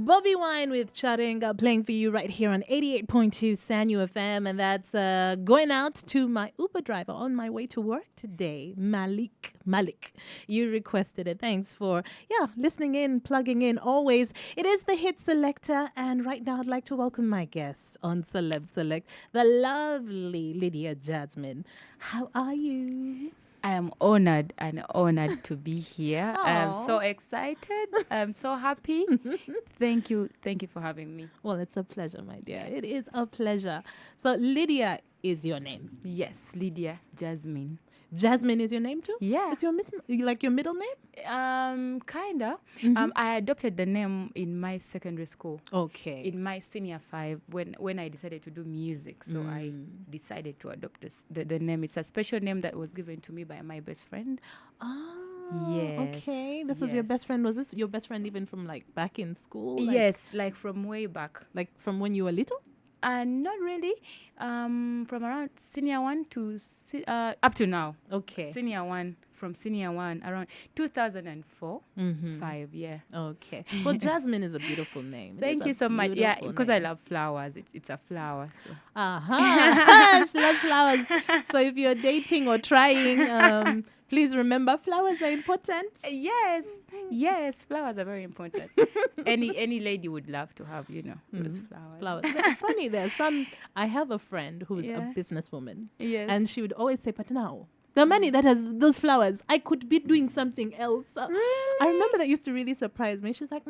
Bobby Wine with Charenga playing for you right here on 88.2 Sanyu FM. And that's going out to my Uber driver on my way to work today, Malik. You requested it. Thanks for, listening in, plugging in always. It is the Hit Selector. And right now I'd like to welcome my guest on Celeb Select, the lovely Lydia Jasmine. How are you? I am honored to be here. I'm Aw. so excited. I'm so happy. Thank you for having me. Well, it's a pleasure, my dear. It is a pleasure. So Lydia is your name. Yes, Lydia, Jasmine. Jasmine is your name too? Yeah. Is your like your middle name? Kinda. I adopted the name in my secondary school. Okay. In my senior 5, when I decided to do music, so I decided to adopt the name. It's a special name that was given to me by my best friend. Oh, Yes. okay. This was your Yes. best friend. Was this your best friend even from like back in school? Yes, like from way back. Like from when you were little? Not really. From around senior 1 to up to now. Okay. From senior 1 around 2004, 5, yeah. Okay. Well, Jasmine is a beautiful name. It is Thank you a so much. Yeah, beautiful because I name. love flowers. It's a flower. So. She loves flowers. So if you're dating or trying, please remember flowers are important. Yes, flowers are very important. any lady would love to have, those flowers. Flowers. But it's funny. I have a friend who is Yeah. a businesswoman. Yes. And she would always say, but now, the money that has those flowers, I could be doing something else. I remember that used to really surprise me. She's like,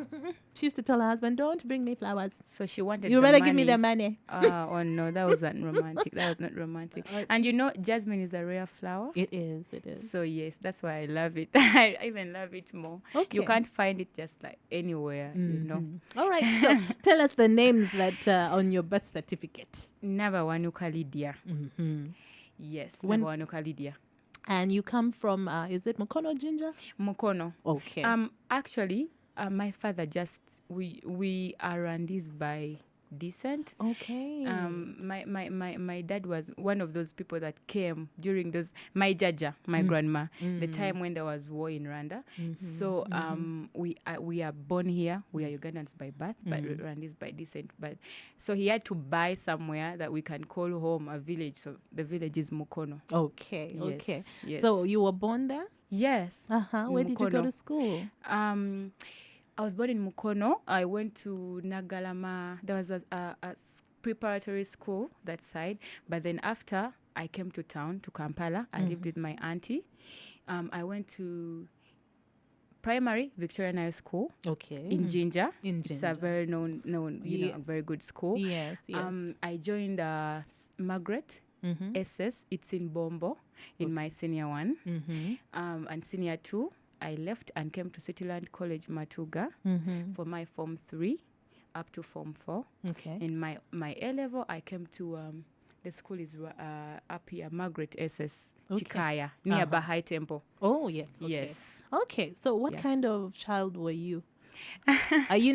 she used to tell her husband, don't bring me flowers. So she wanted You the better money. give me the money. Oh no, that wasn't romantic. That was not romantic. And Jasmine is a rare flower. It is. So yes, that's why I love it. I even love it more. Okay. You can't find it just like anywhere, All right. So tell us the names that on your birth certificate. Nabawanuka Lydia. Mm-hmm. Yes, When- Nabawanuka Lydia. And you come from, is it Mukono Ginger? Mukono. Okay. Actually, my father we are Rwandese by descent. Okay. My dad was one of those people that came during my jaja, my grandma, the time when there was war in Rwanda. So we are born here. We are Ugandans by birth, but Rwandese by descent. But so he had to buy somewhere that we can call home a village. So the village is Mukono. Okay. Yes, Okay. yes. So you were born there? Yes. Where did you go Mukono. to school? I was born in Mukono. I went to Nagalama. There was a preparatory school that side. But then after, I came to town, to Kampala. I lived with my auntie. I went to primary, Victorian High School Okay. in Jinja. In It's a Jinja. very known, Yeah. a very good school. Yes. I joined Margaret SS. It's in Bombo in my senior 1. And senior 2. I left and came to Cityland College, Matuga, for my Form 3 up to Form 4. Okay. In my A-level, I came to, the school is up here, Margaret SS, Okay. Chikaya, near Bahai Temple. Oh, yes. Okay. Yes. Okay. So what Yeah. kind of child were you? Are you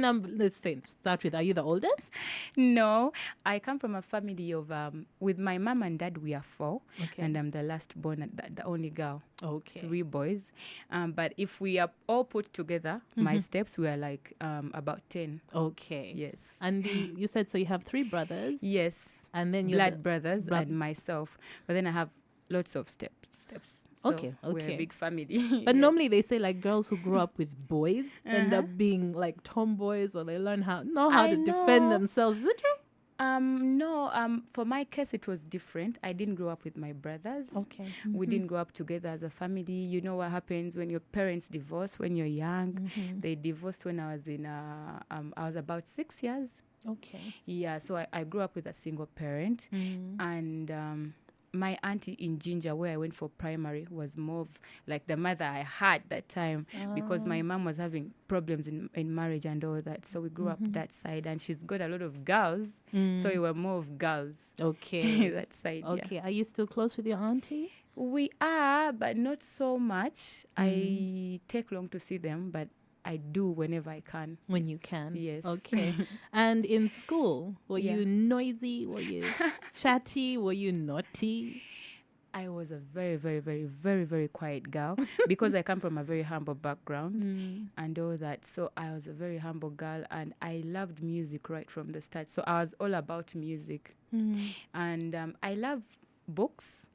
start with, are you the oldest? No, I come from a family of, with my mom and dad, we are 4. Okay. And I'm the last born, the only girl. Okay. 3 boys. But if we are all put together, my steps, we are like about 10. Okay. Yes. And you said, so you have 3 brothers. Yes. And then you're Blood brothers and myself. But then I have lots of steps. So Okay, we're okay. a big family. But Yes. normally they say like girls who grow up with boys end up being like tomboys, or they learn how I to defend know. themselves. Is it true? No, for my case it was different. I didn't grow up with my brothers. Okay. We didn't grow up together as a family. You know what happens when your parents divorce when you're young. They divorced when I was I was about 6 years. Okay. Yeah, so I grew up with a single parent. And my auntie in Jinja, where I went for primary, was more of like the mother I had that time, because my mom was having problems in marriage and all that. So we grew up that side, and she's got a lot of girls. So we were more of girls. Okay. That side. Okay. Yeah. Are you still close with your auntie? We are, but not so much. I take long to see them, but I do whenever I can. When you can. Yes. Okay. And in school, were Yeah. you noisy? Were you chatty? Were you naughty? I was a very, very, very, very, very quiet girl because I come from a very humble background and all that. So I was a very humble girl and I loved music right from the start. So I was all about music. And I love books.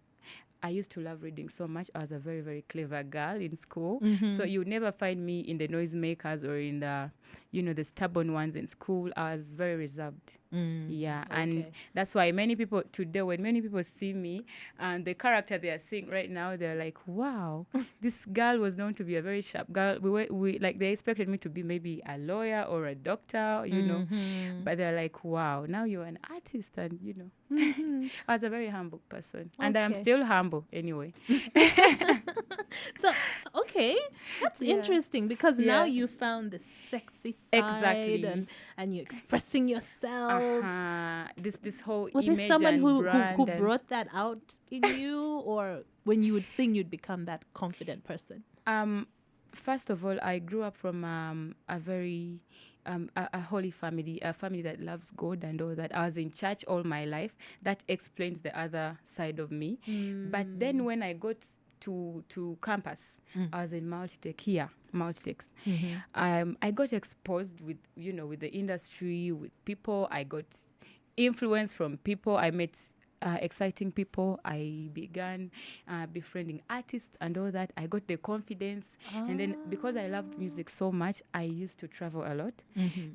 I used to love reading so much. I was a very, very clever girl in school. So you would never find me in the noisemakers or in the, the stubborn ones in school. I was very reserved. Yeah, and that's why many people today, when many people see me and the character they are seeing right now, they're like, "Wow, this girl was known to be a very sharp girl." We like they expected me to be maybe a lawyer or a doctor, but they're like, "Wow, now you're an artist," and I was a very humble person, and I'm still humble anyway. So okay, that's interesting because now you found the sexy side and you're expressing yourself. This whole Was there image someone and who brand and brought that out in you, or when you would sing, you'd become that confident person? First of all, I grew up from a very a holy family, a family that loves God and all that. I was in church all my life. That explains the other side of me. But then when I got to campus, I was in Multitech here, Multitech. I got exposed with with the industry, with people. I got influence from people. I met exciting people. I began befriending artists and all that. I got the confidence. And then because I loved music so much, I used to travel a lot.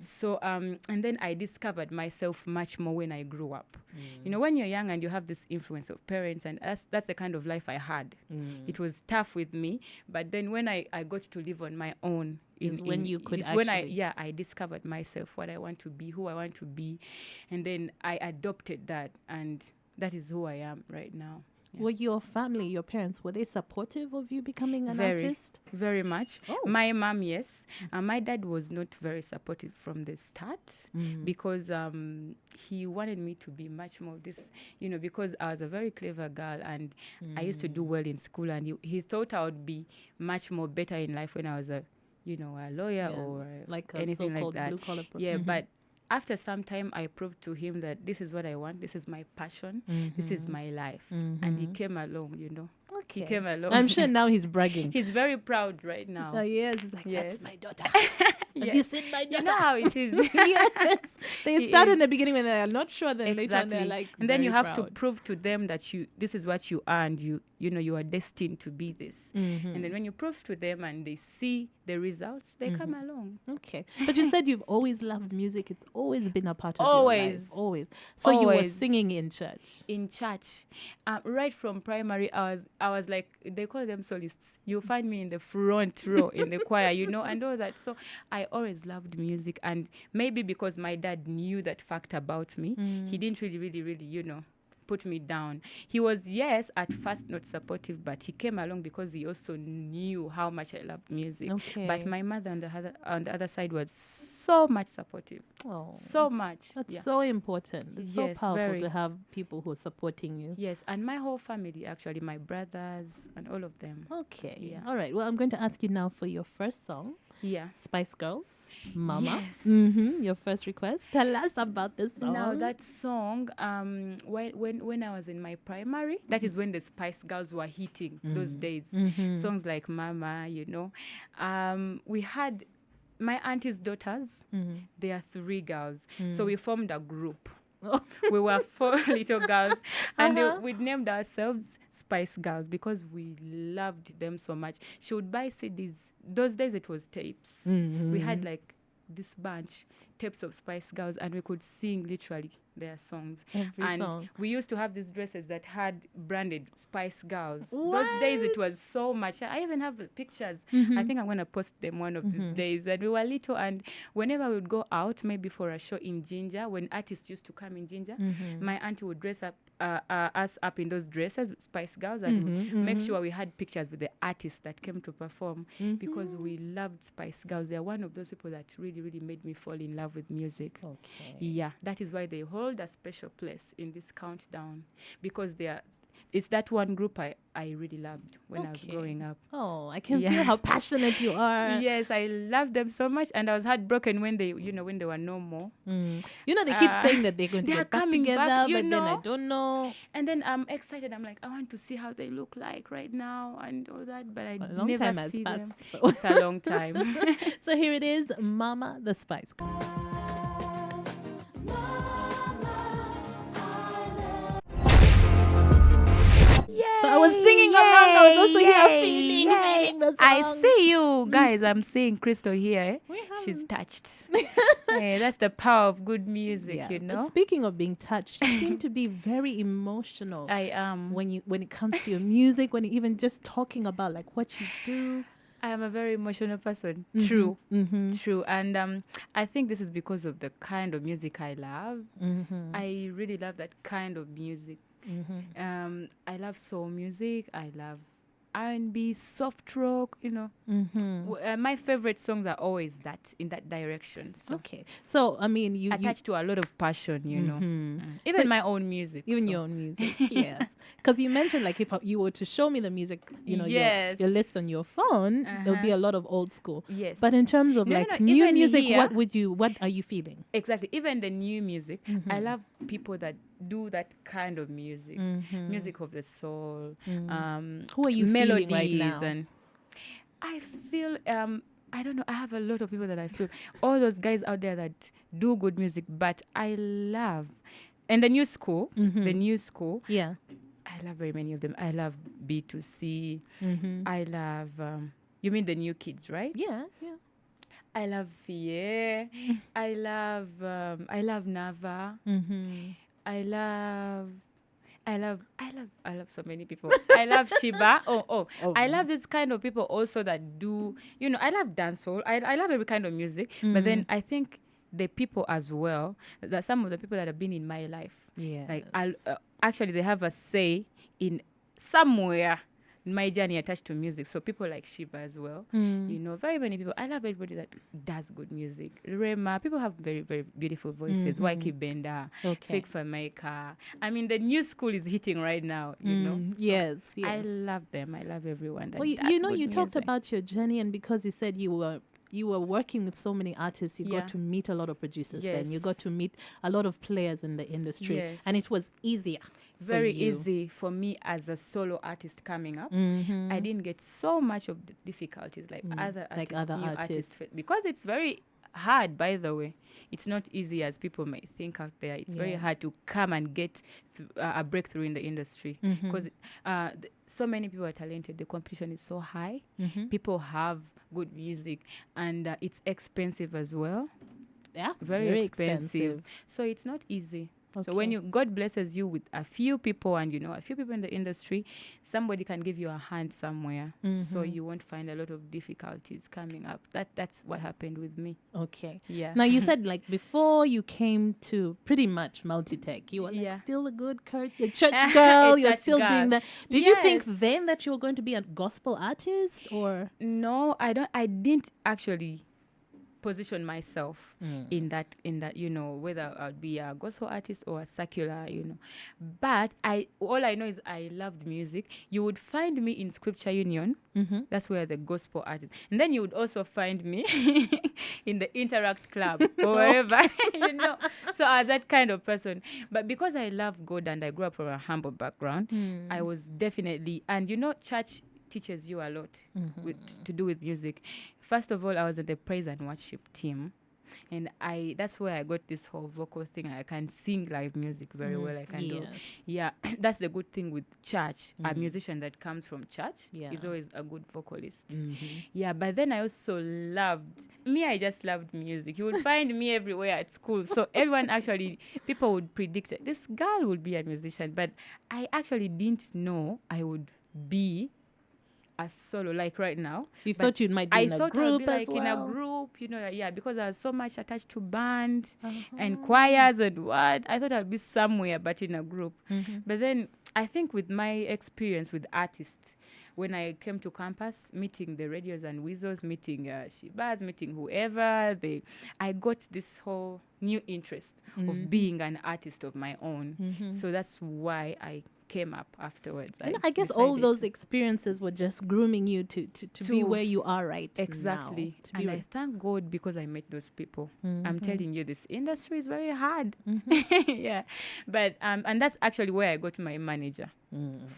So, and then I discovered myself much more when I grew up. When you're young and you have this influence of parents, and that's the kind of life I had. It was tough with me. But then when I got to live on my own, when you could when I discovered myself, what I want to be, who I want to be. And then I adopted that, and that is who I am right now. Yeah. Were your family, your parents, were they supportive of you becoming an artist? Very much. My mom, yes. My dad was not very supportive from the start because he wanted me to be much more this, because I was a very clever girl and I used to do well in school, and he thought I would be much more better in life when I was a lawyer or like anything like that. Blue-collar But after some time, I proved to him that this is what I want. This is my passion. This is my life. And he came along, Okay. He came along. I'm sure now he's bragging. He's very proud right now. Yes, he's like, that's my daughter. Have you seen my daughter? You know how it is. Yes. They start in the beginning when they're not sure, then later on they're like, and then you have to proud. prove to them that this is what you earned. You are destined to be this. And then when you prove to them and they see the results, they come along. Okay. But you said you've always loved music. It's always been a part of your life. Always. So you were singing in church. In church. Right from primary, I was like, they call them solists. You'll find me in the front row in the choir, and all that. So I always loved music. And maybe because my dad knew that fact about me, he didn't really, put me down. He was, yes, at first not supportive, but he came along because he also knew how much I loved music. Okay. But my mother on the other side was so much supportive. So much. That's so important. It's so powerful to have people who are supporting you. Yes, and my whole family, actually, my brothers and all of them. Okay. Yeah. All right. Well, I'm going to ask you now for your first song. Yeah. Spice Girls, Mama. Yes. Your first request. Tell us about this song. Now, that song, when I was in my primary, that is when the Spice Girls were hitting those days. Songs like Mama, we had my auntie's daughters. They are 3 girls. So we formed a group. We were 4 little girls. And we named ourselves Spice Girls because we loved them so much. She would buy CDs. Those days it was tapes. We had like this bunch, tapes of Spice Girls, and we could sing literally their songs. Every song. We used to have these dresses that had branded Spice Girls. What? Those days it was so much. I even have the pictures. I think I'm going to post them one of these days. And we were little, and whenever we would go out, maybe for a show in Ginger, when artists used to come in Ginger, my auntie would dress up us up in those dresses, Spice Girls, and make sure we had pictures with the artists that came to perform because we loved Spice Girls. They're one of those people that really, really made me fall in love with music. Okay. Yeah, that is why they hold a special place in this countdown, because it's that one group I really loved when I was growing up. Oh, I can feel how passionate you are. Yes, I loved them so much, and I was heartbroken when they, when they were no more. You know, they keep saying that they're going to they are get back coming together, back, but then I don't know. And then I'm excited. I'm like, I want to see how they look like right now and all that, but I A long never time has see passed. them. It's a long time. So here it is, Mama the Spice Girl. So I was singing along. I was also here feeling the song. I see you guys. I'm seeing Crystal here. She's touched. That's the power of good music, But speaking of being touched, you seem to be very emotional. I am. When it comes to your music, when even just talking about like what you do. I am a very emotional person. True. And I think this is because of the kind of music I love. I really love that kind of music. I love soul music. I love R&B, soft rock, my favorite songs are always in that direction. So. Okay. So, I mean, you attached to a lot of passion, Even my own music. Even your own music, yes. Because you mentioned, like, if you were to show me the music, your list on your phone, there would be a lot of old school. Yes. But in terms of, new music, here, what are you feeling? Exactly. Even the new music, I love people that do that kind of music. Music of the soul. Who are you melodies feeling right now? And I feel I don't know, I have a lot of people that I feel all those guys out there that do good music, but I love and the new school Yeah, I love very many of them. I love B2C. I love you mean the new kids, right? yeah. I love Fie. I love Nava. I love so many people. I love Shiba. I love this kind of people also that do, I love dancehall. I love every kind of music. But then I think the people as well, that some of the people that have been in my life, like actually they have a say in somewhere in my journey attached to music. So people like Shiba as well, very many people. I love everybody that does good music. Rema, people have very, very beautiful voices. Waiki Benda, Fake Fameka. I mean, the new school is hitting right now, So yes. I love them. I love everyone that well, does you good talked music. about your journey, and because you said you were working with so many artists, you got to meet a lot of producers then. You got to meet a lot of players in the industry. And it was easier. Very easy for me as a solo artist coming up. I didn't get so much of the difficulties like other artists. Because it's very hard, by the way. It's not easy as people might think out there. It's very hard to come and get a breakthrough in the industry because so many people are talented. The competition is so high. People have good music and it's expensive as well. Yeah, very expensive. So it's not easy. So when God blesses you with a few people and a few people in the industry, somebody can give you a hand somewhere. So you won't find a lot of difficulties coming up. That's what happened with me. Okay. Yeah. Now you said like before you came to pretty much multi-tech, you were like still a good church girl. You're still doing that. Did you think then that you were going to be a gospel artist or? No, I didn't actually position myself in that whether I'd be a gospel artist or a secular, but all I know is I loved music. You would find me in Scripture Union. That's where the gospel artist, and then you would also find me in the Interact Club or wherever. So I was that kind of person, but because I love God and I grew up from a humble background, I was definitely, and church teaches you a lot to do with music. First of all, I was in the praise and worship team, and that's where I got this whole vocal thing. I can sing live music very well. I can do. Yeah, that's the good thing with church. A musician that comes from church is always a good vocalist. Yeah, but then I also I just loved music. You would find me everywhere at school. So people would predict that this girl would be a musician, but I actually didn't know I would be a solo like right now. You thought you might be in a group I'd be in a group, because I was so much attached to bands and choirs and what. I thought I'd be somewhere but in a group. But then I think with my experience with artists, when I came to campus, meeting the radios and weasels, meeting Shibas, meeting whoever, I got this whole new interest of being an artist of my own. So that's why I came up afterwards. And I guess all decided those to- experiences were just grooming you to be where you are right exactly. now. To be And I thank God because I met those people. I'm Mhm. telling you, this industry is very hard. Mm-hmm. Yeah, but and that's actually where I got my manager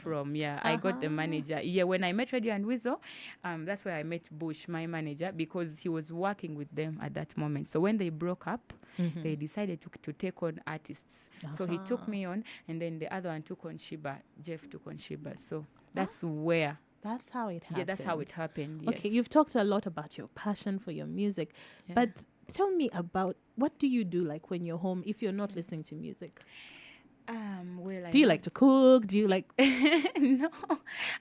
from. Yeah, I got the Uh-huh. manager. Yeah, when I met Radio and Weasel, that's where I met Bush, my manager, because he was working with them at that moment. So when they broke up, Mhm. they decided to take on artists. So he took Uh-huh. me on, and then the other one took on Shiba. Jeff took on Shiba. So that's where. That's how it happened. Yeah, that's how it happened. Yes. Okay, you've talked a lot about your passion for your music, Yeah. but tell me about what do you do like when you're home if you're not listening to music? Well, I Do you love- like to cook? Do you like no,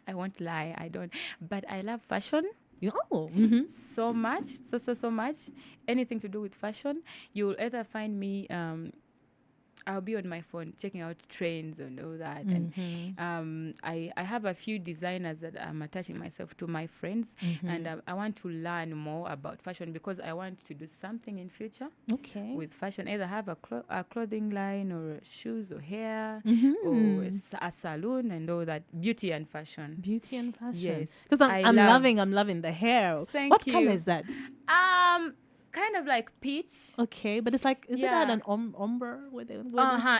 I won't lie. I don't. But I love fashion mm-hmm. so much, so much. Anything to do with fashion, you'll either find me. I'll be on my phone checking out trends and all that. Mm-hmm. And I have a few designers that I'm attaching myself to, my friends, Mm-hmm. and I want to learn more about fashion because I want to do something in future Okay. with fashion. Either have a clothing line or shoes or hair Mm-hmm. or a salon and all that. Beauty and fashion. Beauty and fashion. Yes. Because I I'm love- loving the hair. Thank What you. color is that? Kind of like peach. Okay, but it's like is it Yeah. at an ombre with it?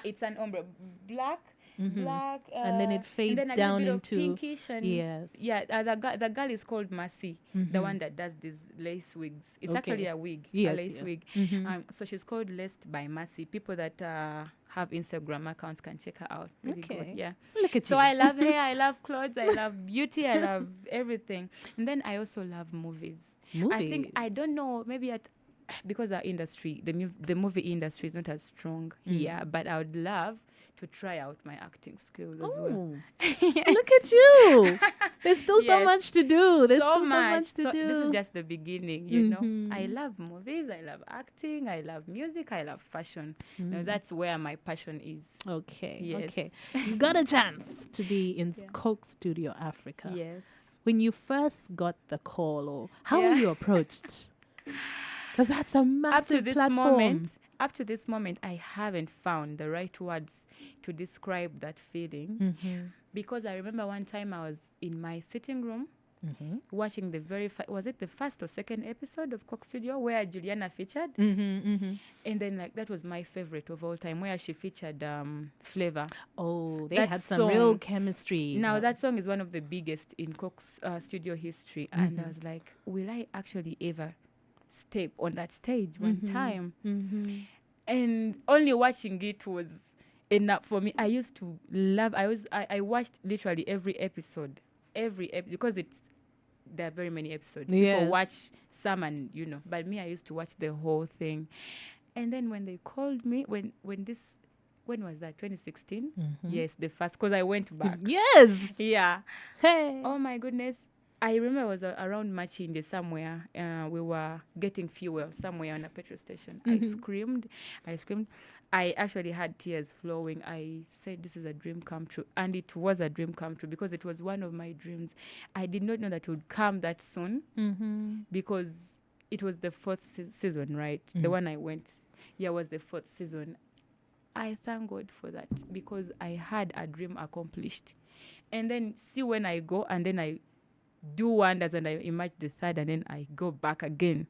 It's an ombre, black, Mhm. black, And then it fades and then a down little into- bit of pinkish and Yes. yeah. The girl is called Mercy, the one that does these lace wigs. It's actually Okay. a wig, Yes, a lace yeah. wig. Mhm. So she's called Laced by Mercy. People that have Instagram accounts can check her out. Really good. Okay. Yeah. Look at So you. I love hair, I love clothes, I love beauty, I love everything. And then I also love movies. I think I Movies. don't know, maybe because our industry, the movie industry is not as strong here, but I would love to try out my acting skills as well. Oh, look at you. There's still so Yes. much to do. There's So still so much to So do. this is just the beginning, you know. Mhm. I love movies, I love acting, I love music, I love fashion. Now that's where my passion is. Okay. Yes. Okay. You got a chance to be in Yeah. Coke Studio Africa. Yes. When you first got the call, or how were Yeah. you approached? Because that's a massive platform. Up to this moment, I haven't found the right words to describe that feeling. Mm-hmm. Because I remember one time I was in my sitting room Mm-hmm. watching the was it the first or second episode of Coke Studio where Juliana featured? Mm-hmm. Mm-hmm. And then like that was my favorite of all time where she featured Flavor. Oh, they That had some real song- chemistry. Now that song is one of the biggest in Coke's studio history, and I was like, will I actually ever step on that stage one time? Mm-hmm. And only watching it was enough for me. I used to love. I watched literally every episode, because there are very many episodes. Yes. People watch some and but me, I used to watch the whole thing. And then when they called me, when was that? 2016? Yes, the first, because I went back. Yes. Yeah. Hey. Oh my goodness. I remember it was around Machinde somewhere. We were getting fuel somewhere on a petrol station. I screamed. I actually had tears flowing. I said, this is a dream come true. And it was a dream come true because it was one of my dreams. I did not know that it would come that soon because it was the fourth season, right? The one I went, was the fourth season. I thank God for that because I had a dream accomplished. And then see when I go and then I do wonders and I emerge the third and then I go back again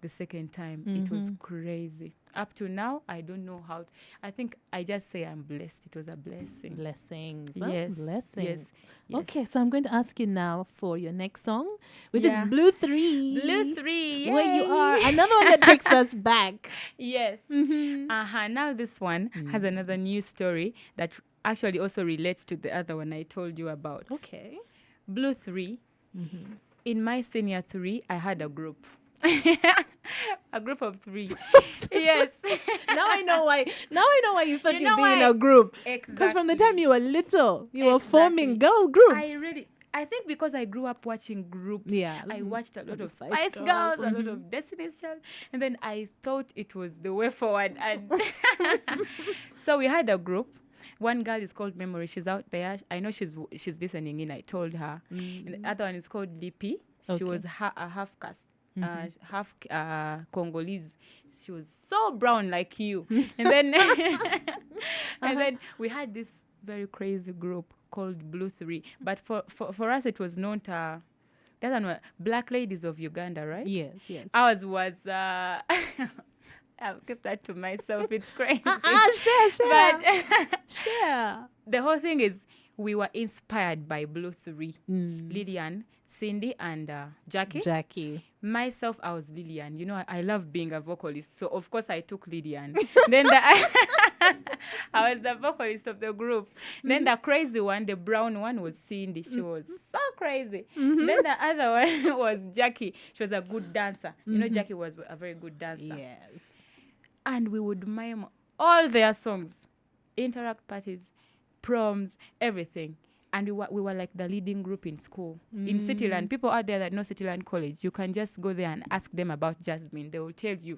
the second time. It was crazy. Up to now, I don't know how. I think I just say I'm blessed. It was a blessing. Blessings. Yes. Blessings. Yes. Okay, so I'm going to ask you now for your next song, which is Yeah. Blue 3. Blue 3. Where you yay. are. Another one that takes us back. Yes. Now this one has another new story that actually also relates to the other one I told you about. Okay. Blue 3. In my senior 3, I had a group. A group of 3. Yes. Now I know why. Now I know why you thought You you'd know be in why? a group. Exactly. Because from the time you were little, you were Exactly. forming girl groups. I think because I grew up watching groups. Yeah. I watched a lot the of Spice Spice Girls. Girls, a lot of Destiny's Child, and then I thought it was the way forward. And so we had a group. One girl is called Memory. She's out there. I know she's listening in. I told her. And the other one is called Lippy. She Okay. was a half caste, half Congolese. She was so brown like you. And then and then we had this very crazy group called Blue 3. But for us, it was not that one was Black Ladies of Uganda, right? Yes, yes. Ours was I'll keep that to myself. It's crazy. Share. But Share. the whole thing is we were inspired by Blue 3. Lillian, Cindy, and Jackie. Myself, I was Lillian. You know, I love being a vocalist. So, of course, I took Lillian. Then I was the vocalist of the group. Then the crazy one, the brown one, was Cindy. She was so crazy. Then the other one was Jackie. She was a good dancer. You know, Jackie was a very good dancer. Yes. And we would mime all their songs, interact parties, proms, everything. And we were like the leading group in school. In Cityland, people out there that know Cityland College, you can just go there and ask them about Jasmine. They will tell you.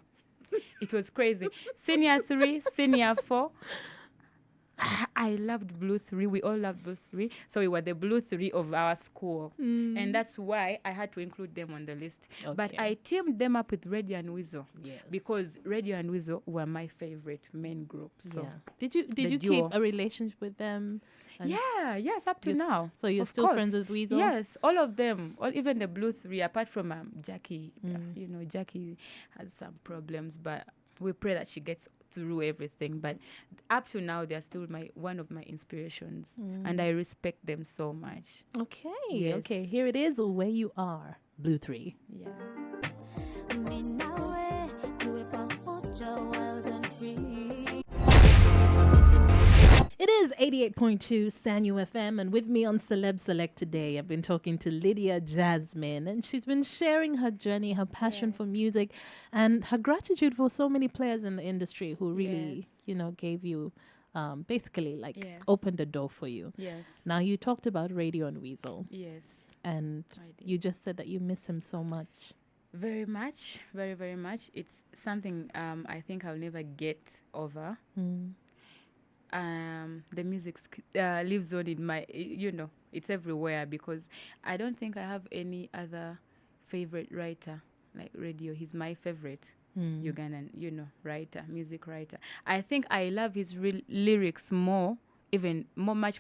It was crazy. Senior 3, Senior 4. I loved Blue 3. We all loved Blue 3. So we were the Blue 3 of our school. And that's why I had to include them on the list. Okay. But I teamed them up with Radio and Weasel. Yes. Because Radio and Weasel were my favorite main group. So yeah. Did you keep a relationship with them? Yes, up to now. So you're still friends with Weasel? Yes, all of them. Even the Blue 3, apart from Jackie. You know, Jackie has some problems, but we pray that she gets through everything. But up to now, they're still one of my inspirations. And I respect them so much. Okay. Yes. Okay. Here it is, Where You Are, Blue 3. Yeah. It is 88.2 Sanyu FM, and with me on Celeb Select today, I've been talking to Lydia Jazmine, and she's been sharing her journey, her passion for music, and her gratitude for so many players in the industry who really, gave you, basically, opened the door for you. Yes. Now, you talked about Radio and Weasel. Yes. And you just said that you miss him so much. Very much. Very, very much. It's something I think I'll never get over. The music lives on in my, it's everywhere, because I don't think I have any other favorite writer like Radio. He's my favorite Ugandan, writer, music writer. I think I love his lyrics much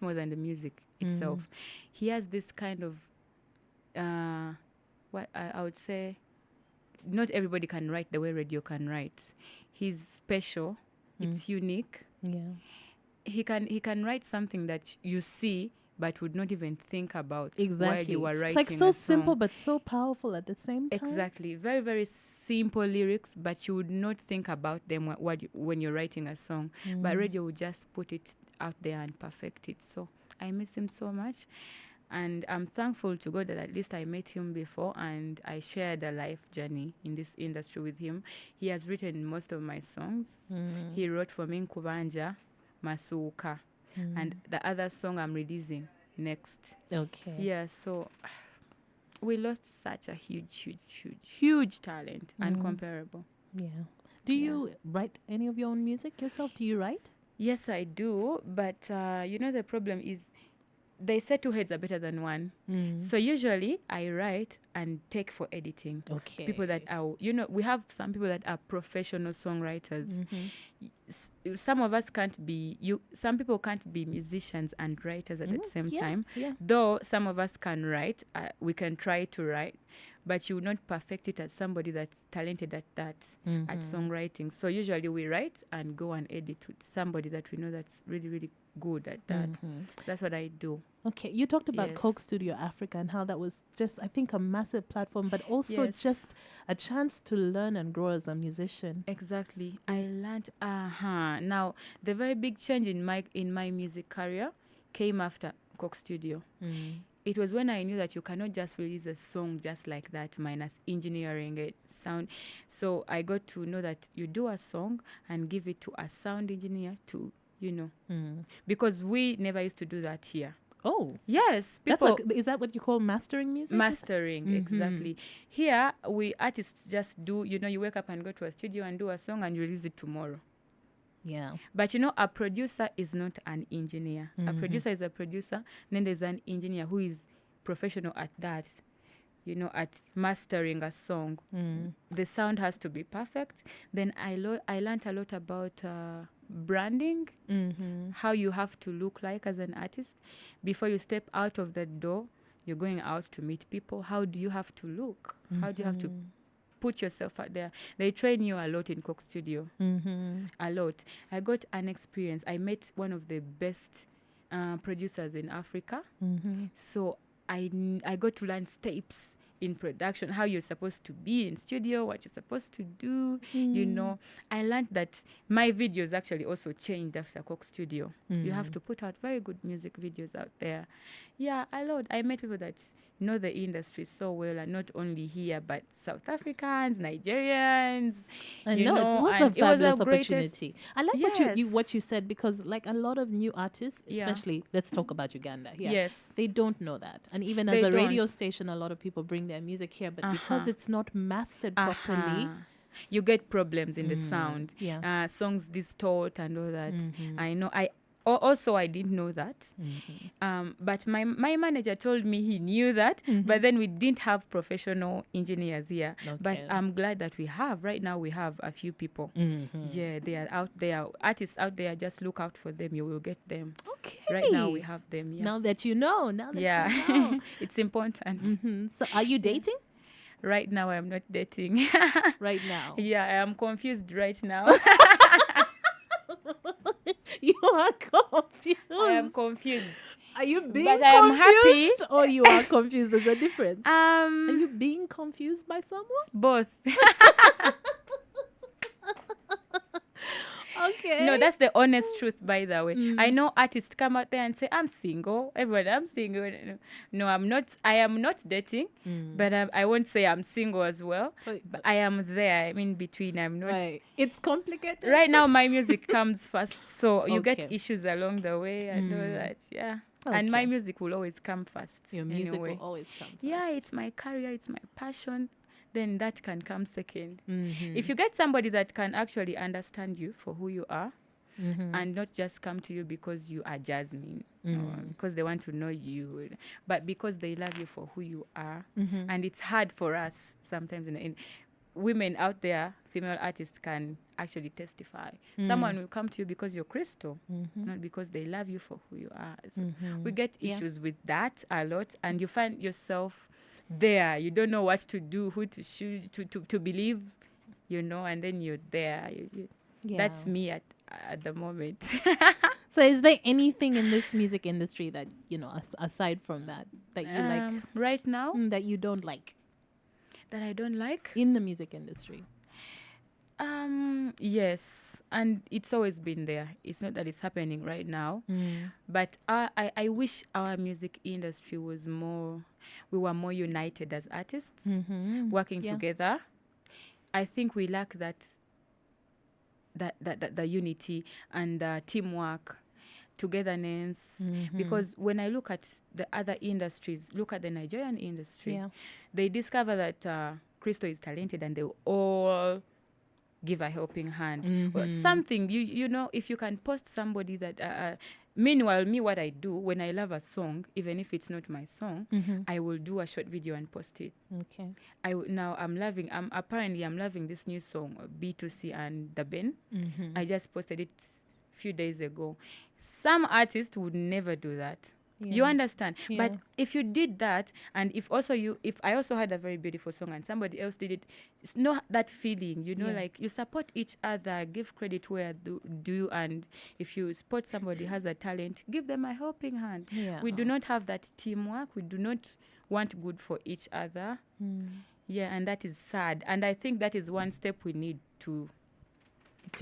more than the music itself. He has this kind of, what I would say, not everybody can write the way Radio can write. He's special. It's unique. Yeah. He can write something that you see but would not even think about exactly. while you were writing. It's like so simple but so powerful at the same time. Exactly. Very, very simple lyrics, but you would not think about them when you're writing a song. But Radio would just put it out there and perfect it. So I miss him so much. And I'm thankful to God that at least I met him before and I shared a life journey in this industry with him. He has written most of my songs. He wrote for me Nkubanja, Masuka, and the other song I'm releasing next. Okay. Yeah, so we lost such a huge talent, uncomparable. Yeah. Do you write any of your own music yourself? Do you write? Yes, I do, but the problem is they say two heads are better than one. So usually I write and take for editing. Okay. People that are, we have some people that are professional songwriters. Some of us some people can't be musicians and writers at the same time. Yeah. Though some of us can write, we can try to write, but you will not perfect it as somebody that's talented at that, at songwriting. So usually we write and go and edit with somebody that we know that's really, really good at that. So that's what I do. Okay, you talked about Coke Studio Africa and how that was just, I think, a massive platform, but also just a chance to learn and grow as a musician. Exactly. I learned, now, the very big change in my music career came after Coke Studio. It was when I knew that you cannot just release a song just like that, minus engineering it, sound. So I got to know that you do a song and give it to a sound engineer to, because we never used to do that here. Oh. Yes. Is that what you call mastering music? Mastering, exactly. Here, we artists just do, you wake up and go to a studio and do a song and release it tomorrow. Yeah. But, a producer is not an engineer. A producer is a producer. Then there's an engineer who is professional at that, at mastering a song. The sound has to be perfect. Then I learned a lot about branding, how you have to look like as an artist. Before you step out of the door, you're going out to meet people. How do you have to look? How do you have to put yourself out there? They train you a lot in Coke Studio. A lot. I got an experience. I met one of the best producers in Africa. So I got to learn steps in production, how you're supposed to be in studio, what you're supposed to do. You know, I learned that my videos actually also changed after Coke Studio. You have to put out very good music videos out there. Yeah, a lot. I met people that know the industry so well, and not only here but South Africans, Nigerians. I know it was a and fabulous greatest- opportunity. I like what you said, because like a lot of new artists, Yeah. especially let's talk about Uganda here. Yes. They don't know that. And even as They a radio don't. station, a lot of people bring their music here, but because it's not mastered properly, You get problems in the sound. Yeah. Songs distort and all that. I know. Also I didn't know that. But my manager told me he knew that. But then we didn't have professional engineers here. But Okay. I'm glad that we have. Right now we have a few people. Yeah, they are out there. Artists out there, just look out for them. You will get them. Okay. Right now we have them. Yeah. Now that you know. Yeah. You know. It's important. So are you dating Right now I'm not dating. right now? Yeah, I am confused right now. You are confused. I am confused. Are you being But I am confused happy. or you are confused? There's a difference. Are you being confused by someone? Both. Okay. No, that's the honest truth, by the way. I know artists come out there and say, I'm single. Everyone, I'm single. No, I'm not. I am not dating, but I won't say I'm single as well. But I am there. I'm in between. I'm not. Right. It's complicated. Right now, my music comes first. So you Okay. get issues along the way and all that. Yeah. And my Okay. music will always come first. Your music anyway. will always come first. Yeah, it's my career, it's my passion. Then that can come second. If you get somebody that can actually understand you for who you are, and not just come to you because you are Jasmine, because they want to know you, but because they love you for who you are. And it's hard for us sometimes. In women out there, female artists can actually testify. Someone will come to you because you're crystal, not because they love you for who you are. So we get issues with that a lot, and you find yourself there. You don't know what to do, who to choose, to believe, and then you're there. That's me at the moment. So is there anything in this music industry that, aside from that you like, right now that you don't like that I don't like? in the music industry? Yes, and it's always been there. It's not that it's happening right now, but I wish our music industry was we were more united as artists, working together. I think we lack that the unity and teamwork, togetherness. Because when I look at the other industries, look at the Nigerian industry, they discover that Crystal is talented and they all give a helping hand. Or something, if you can post somebody that... meanwhile, me, what I do, when I love a song, even if it's not my song, I will do a short video and post it. Okay. I'm loving this new song, B2C and The Ben. I just posted it a few days ago. Some artists would never do that. You understand? Yeah. But if you did that, and if I also had a very beautiful song and somebody else did it, it's not that feeling, like you support each other, give credit where due, and if you spot somebody has a talent, give them a helping hand. Yeah. We do not have that teamwork. We do not want good for each other. Yeah, and that is sad. And I think that is one step we need to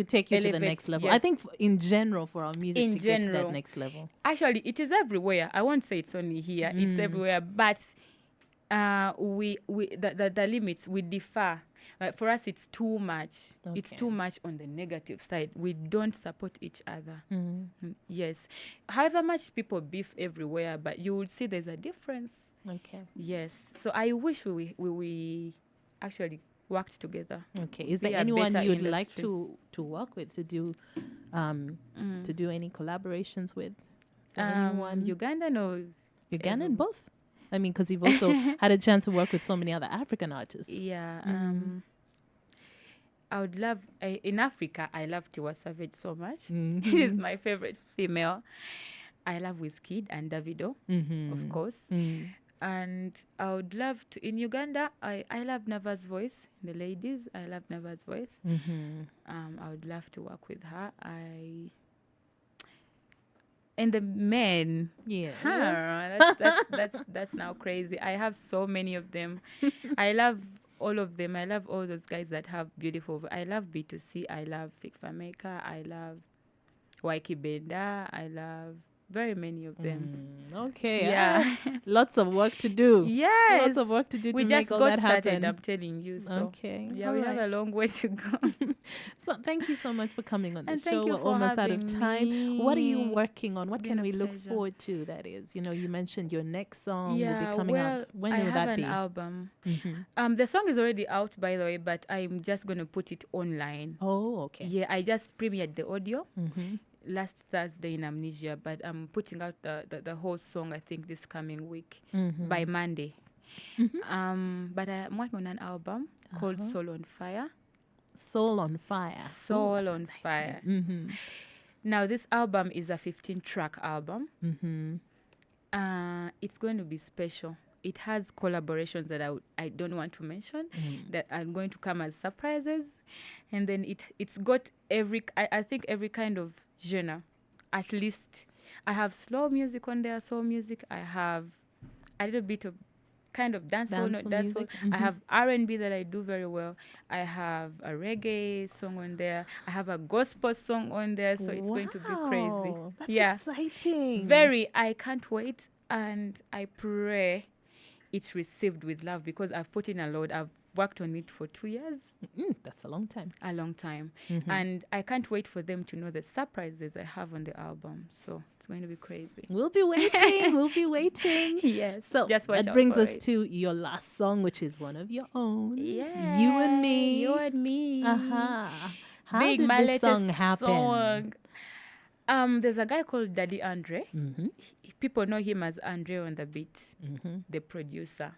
take you to the elevate, next level. yeah. I think in general, for our music to get to that general. next level. Actually, it is everywhere. I won't say it's only here. It's everywhere. But the limits, we differ. For us, it's too much. It's Okay. too much on the negative side. We don't support each other. Yes. However much people beef everywhere, but you would see there's a difference. Okay. Yes. So I wish we actually worked together. Okay. Is Be there a anyone better you'd like industry. to work with, to do any collaborations with? Is there anyone Ugandan or Ugandan, both? I mean, because you've also had a chance to work with so many other African artists. yeah. I would love, in Africa, I love Tiwa Savage so much. Mhm. He is my favorite female. I love Wizkid and Davido, of course. And I would love to, in Uganda, I love Nava's voice. The ladies, I love Nava's voice. I would love to work with her. And the men, Yes. that's now crazy. I have so many of them. I love all of them. I love all those guys that have beautiful. I love B2C. I love Fikfa Maker. I love Waiki Benda. I love very many of them. Okay. Yeah. Lots of work to do. Yes. Lots of work to do We to just make all got that started, happen. I'm telling you. So Okay. yeah, all we have right. a long way to go. So thank you so much for coming on the And show. thank you We're for almost out of having time. What are you me. working on? What It's can been we a look pleasure. forward to? That is, you mentioned your next song will Yeah, be coming well, out. When I will have that an be? album. Mhm. The song is already out, by the way, but I'm just going to put it online. Oh, okay. Yeah, I just premiered the audio Mhm. last Thursday in Amnesia, but I'm putting out the whole song, I think, this coming week Mhm. by Monday. But I'm working on an album called Soul on Fire. Soul on Fire. Soul on Fire. Mm-hmm. Now, this album is a 15-track album. Mm-hmm. It's going to be special. It has collaborations that I don't want to mention that are going to come as surprises. And then it's got I think every kind of genre. At least I have slow music on there, soul music. I have a little bit of kind of dancehall, not Dancehall dancehall. music. I have R&B that I do very well. I have a reggae song on there. I have a gospel song on there. So it's going to be crazy. Wow, that's Yeah. exciting. Very. I can't wait. And I pray it's received with love because I've put in a lot. I've worked on it for 2 years. That's a long time. A long time. And I can't wait for them to know the surprises I have on the album. So it's going to be crazy. We'll be waiting. We'll be waiting. Yes. So just watch that out brings for us it. to your last song, which is one of your own. Yeah. You and Me. You and Me. How Big, did my this latest song happen? song. There's a guy called Daddy Andre. Mm-hmm. People know him as Andre on the beat, the producer.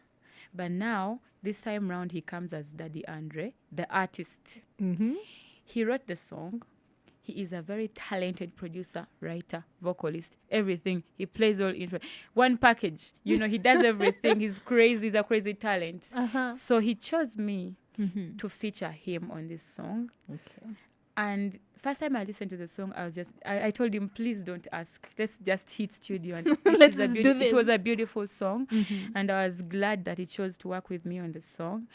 But now, this time round, he comes as Daddy Andre, the artist. He wrote the song. He is a very talented producer, writer, vocalist, everything. He plays all instruments. One package. He does everything. He's crazy. He's a crazy talent. So he chose me to feature him on this song. Okay. And first time I listened to the song, I told him, please don't ask. Let's just hit studio. And Let's just do this. It was a beautiful song. And I was glad that he chose to work with me on the song.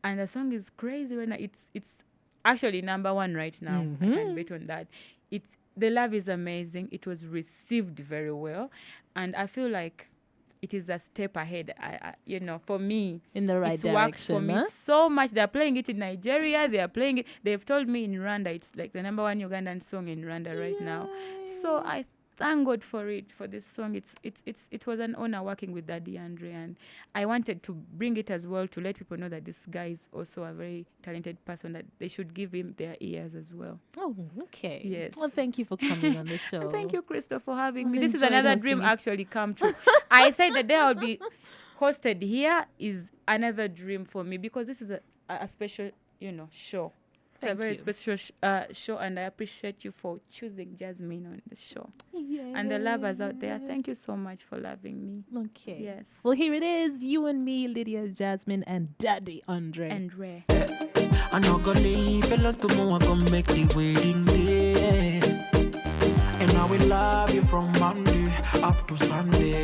And the song is crazy right now. It's actually number one right now. I can bet on that. The love is amazing. It was received very well. And I feel like it is a step ahead, for me. In the right it's worked for direction, me huh? so much. They're playing it in Nigeria. They are playing it. They've told me in Rwanda it's like the number one Ugandan song in Rwanda right now. So I thank God for it, for this song. It was an honor working with Daddy Andre, and I wanted to bring it as well to let people know that this guy is also a very talented person, that they should give him their ears as well. Oh, okay. Yes. Well, thank you for coming on the show. And thank you, Crystal, for having me. I've This is enjoyed another hosting dream you. actually come true. I said the day I would be hosted here is another dream for me because this is a special, show. It's a Thank very you. special show, and I appreciate you for choosing Jasmine on the show. Yeah. And the lovers out there, thank you so much for loving me. Okay. Yes. Well, here it is. You and Me, Lydia, Jasmine, and Daddy Andre. And Rare. I'm not gonna leave alone tomorrow, gonna make the wedding day. And I will love you from Monday up to Sunday.